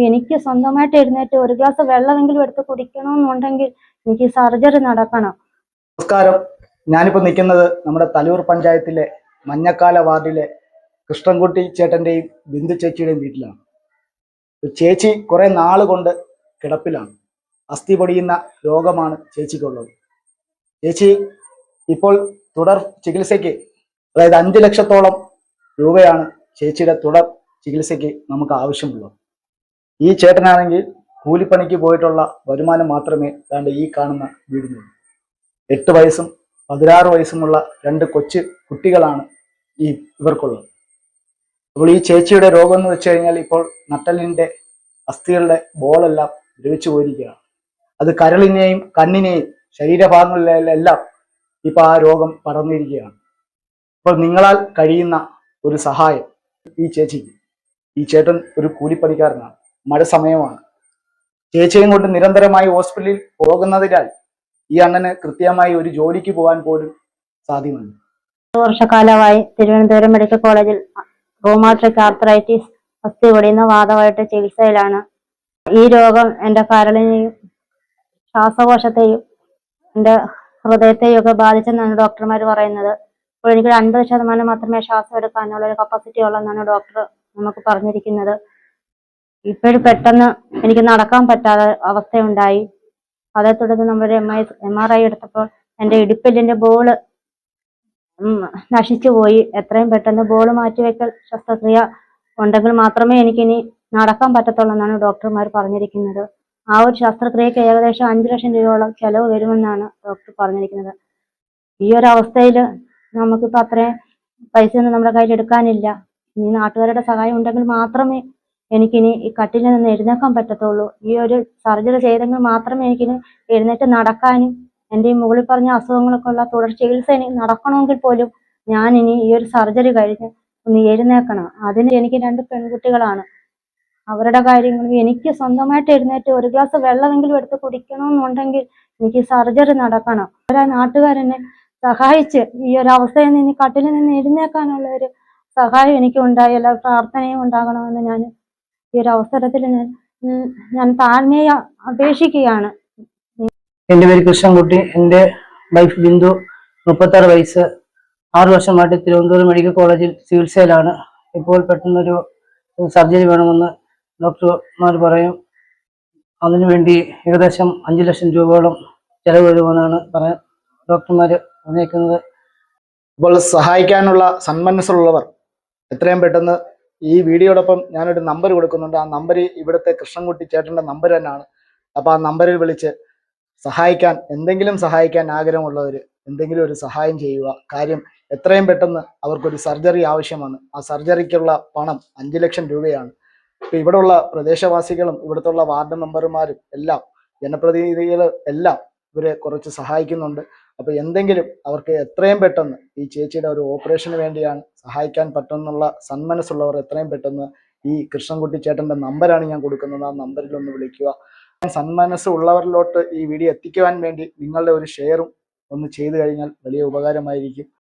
എനിക്ക് സ്വന്തമായിട്ട് എഴുന്നേറ്റ് ഒരു ഗ്ലാസ് വെള്ളമെങ്കിലും എടുത്ത് കുടിക്കണമെന്നുണ്ടെങ്കിൽ എനിക്ക് സർജറി നടക്കണം. നമസ്കാരം. ഞാനിപ്പോൾ നിൽക്കുന്നത് നമ്മുടെ തലൂർ പഞ്ചായത്തിലെ മഞ്ഞക്കാല വാർഡിലെ കൃഷ്ണൻകുട്ടി ചേട്ടൻ്റെയും ബിന്ദു ചേച്ചിയുടെയും വീട്ടിലാണ്. ചേച്ചി കുറെ നാൾ കൊണ്ട് കിടപ്പിലാണ്. അസ്ഥി പൊടിയുന്ന രോഗമാണ് ചേച്ചിക്കുള്ളത്. ചേച്ചി ഇപ്പോൾ തുടർ ചികിത്സയ്ക്ക്, അതായത് 5 ലക്ഷത്തോളം രൂപയാണ് ചേച്ചിയുടെ തുടർ ചികിത്സയ്ക്ക് നമുക്ക് ആവശ്യമുള്ളത്. ഈ ചേട്ടനാണെങ്കിൽ കൂലിപ്പണിക്ക് പോയിട്ടുള്ള വരുമാനം മാത്രമേ വേണ്ട ഈ കാണുന്ന വീടിനുള്ളൂ. 8 വയസ്സും 16 വയസ്സുമുള്ള 2 കൊച്ചു കുട്ടികളാണ് ഇവർക്കുള്ളത്. അപ്പോൾ ഈ ചേച്ചിയുടെ രോഗം എന്ന് വെച്ച് കഴിഞ്ഞാൽ ഇപ്പോൾ നട്ടലിന്റെ അസ്ഥികളുടെ ബോളെല്ലാം ദ്രവിച്ചു പോയിരിക്കുകയാണ്. അത് കരളിനെയും കണ്ണിനെയും ശരീരഭാഗങ്ങളിലെല്ലാം ഇപ്പൊ ആ രോഗം പടർന്നിരിക്കുകയാണ്. അപ്പോൾ നിങ്ങളാൽ കഴിയുന്ന ഒരു സഹായം ഈ ചേച്ചിക്ക്. ഈ ചേട്ടൻ ഒരു കൂലിപ്പണിക്കാരനാണ്, മഴ സമയമാണ്. ചേച്ചിയും കൊണ്ട് നിരന്തരമായി ഹോസ്പിറ്റലിൽ പോകുന്നതിനാൽ ഈ അണ്ണന് കൃത്യമായി ഒരു ജോലിക്ക് പോകാൻ പോലും സാധ്യമല്ല. 1 വർഷക്കാലമായി തിരുവനന്തപുരം മെഡിക്കൽ കോളേജിൽ റൂമാറ്റിക് ആർത്രൈറ്റിസ് അസ്ഥി പൊടിയുന്ന വാദമായിട്ട് ചികിത്സയിലാണ്. ഈ രോഗം എൻ്റെ കരളിനെയും ശ്വാസകോശത്തെയും എൻ്റെ ഹൃദയത്തെയും ഒക്കെ ബാധിച്ചെന്നാണ് ഡോക്ടർമാർ പറയുന്നത്. അപ്പോൾ എനിക്ക് 50% മാത്രമേ ശ്വാസം എടുക്കാനുള്ള ഒരു കപ്പാസിറ്റി ഉള്ളെന്നാണ് ഡോക്ടർ നമുക്ക് പറഞ്ഞിരിക്കുന്നത്. ഇപ്പോഴും പെട്ടെന്ന് എനിക്ക് നടക്കാൻ പറ്റാത്ത അവസ്ഥയുണ്ടായി. അതേ തുടർന്ന് നമ്മളൊരു MRI എടുത്തപ്പോൾ എൻ്റെ ഇടുപ്പെല്ലിന്റെ ബോള് നശിച്ചു പോയി. എത്രയും പെട്ടെന്ന് ബോള് മാറ്റിവെക്കൽ ശസ്ത്രക്രിയ ഉണ്ടെങ്കിൽ മാത്രമേ എനിക്കിനി നടക്കാൻ പറ്റത്തുള്ളൂ എന്നാണ് ഡോക്ടർമാർ പറഞ്ഞിരിക്കുന്നത്. ആ ഒരു ശസ്ത്രക്രിയക്ക് ഏകദേശം 5 ലക്ഷം രൂപയോളം ചെലവ് വരുമെന്നാണ് ഡോക്ടർ പറഞ്ഞിരിക്കുന്നത്. ഈ ഒരു അവസ്ഥയിൽ നമുക്കിപ്പോൾ അത്രയും പൈസയൊന്നും നമ്മുടെ കയ്യിൽ എടുക്കാനില്ല. ഇനി നാട്ടുകാരുടെ സഹായം ഉണ്ടെങ്കിൽ മാത്രമേ എനിക്കിനി ഈ കട്ടിലിൽ നിന്ന് എഴുന്നേക്കാൻ പറ്റത്തുള്ളൂ. ഈ ഒരു സർജറി ചെയ്തെങ്കിൽ മാത്രമേ എനിക്കിനി എഴുന്നേറ്റ് നടക്കാനും എൻ്റെ ഈ മുകളിൽ പറഞ്ഞ അസുഖങ്ങളൊക്കെ ഉള്ള തുടർ ചികിത്സ എനിക്ക് നടക്കണമെങ്കിൽ പോലും ഞാൻ ഇനി ഈ ഒരു സർജറി കഴിഞ്ഞ് ഒന്ന് എഴുന്നേക്കണം. അതിന് എനിക്ക് 2 പെൺകുട്ടികളാണ്. അവരുടെ കാര്യങ്ങളും എനിക്ക് സ്വന്തമായിട്ട് എഴുന്നേറ്റ് ഒരു ഗ്ലാസ് വെള്ളമെങ്കിലും എടുത്ത് കുടിക്കണമെന്നുണ്ടെങ്കിൽ എനിക്ക് സർജറി നടക്കണം. നാട്ടുകാരെന്നെ സഹായിച്ച് ഈ ഒരു അവസ്ഥയിൽ നിന്ന് കട്ടിലിൽ നിന്ന് എഴുന്നേക്കാനുള്ള ഒരു സഹായം എനിക്ക് ഉണ്ടായി, എല്ലാ പ്രാർത്ഥനയും ഉണ്ടാകണമെന്ന് ഞാൻ ഈ ഒരു അവസരത്തിൽ ഞാൻ താഴ്മയെ അപേക്ഷിക്കുകയാണ്. എൻ്റെ പേര് കൃഷ്ണൻകുട്ടി. എൻ്റെ വൈഫ് ബിന്ദു, 36 വയസ്സ്. 6 വർഷമായിട്ട് തിരുവനന്തപുരം മെഡിക്കൽ കോളേജിൽ ചികിത്സയിലാണ്. ഇപ്പോൾ പെട്ടെന്നൊരു സർജറി വേണമെന്ന് ഡോക്ടർമാർ പറയും. അതിനുവേണ്ടി ഏകദേശം 5 ലക്ഷം രൂപയോളം ചെലവ് വരുമെന്നാണ് ഡോക്ടർമാർ പറഞ്ഞേക്കുന്നത്. ഇപ്പോൾ സഹായിക്കാനുള്ള സന്മനസ്സുള്ളവർ എത്രയും പെട്ടെന്ന് ഈ വീഡിയോടൊപ്പം ഞാനൊരു നമ്പർ കൊടുക്കുന്നുണ്ട്. ആ നമ്പർ ഇവിടുത്തെ കൃഷ്ണൻകുട്ടി ചേട്ടൻ്റെ നമ്പർ തന്നെയാണ്. അപ്പോൾ ആ നമ്പറിൽ വിളിച്ച് സഹായിക്കാൻ, എന്തെങ്കിലും സഹായിക്കാൻ ആഗ്രഹമുള്ളവർ എന്തെങ്കിലും ഒരു സഹായം ചെയ്യുക. കാര്യം എത്രയും പെട്ടെന്ന് അവർക്കൊരു സർജറി ആവശ്യമാണ്. ആ സർജറിക്കുള്ള പണം 5 ലക്ഷം രൂപയാണ്. ഇപ്പം ഇവിടെയുള്ള പ്രദേശവാസികളും ഇവിടുത്തെ വാർഡ് മെമ്പർമാരും എല്ലാം, ജനപ്രതിനിധികൾ എല്ലാം ഇവരെ കുറച്ച് സഹായിക്കുന്നുണ്ട്. അപ്പോൾ എന്തെങ്കിലും അവർക്ക് എത്രയും പെട്ടെന്ന് ഈ ചേച്ചിയുടെ ഒരു ഓപ്പറേഷന് വേണ്ടിയാണ് സഹായിക്കാൻ പറ്റുമെന്നുള്ള സന്മനസ്സുള്ളവർ എത്രയും പെട്ടെന്ന് ഈ കൃഷ്ണൻകുട്ടി ചേട്ടൻ്റെ നമ്പറാണ് ഞാൻ കൊടുക്കുന്നത്. ആ നമ്പറിൽ ഒന്ന് വിളിക്കുക. സന്മനസ് ഉള്ളവരിലോട്ട് ഈ വീഡിയോ എത്തിക്കുവാൻ വേണ്ടി നിങ്ങളുടെ ഒരു ഷെയറും ഒന്ന് ചെയ്തു കഴിഞ്ഞാൽ വലിയ ഉപകാരമായിരിക്കും.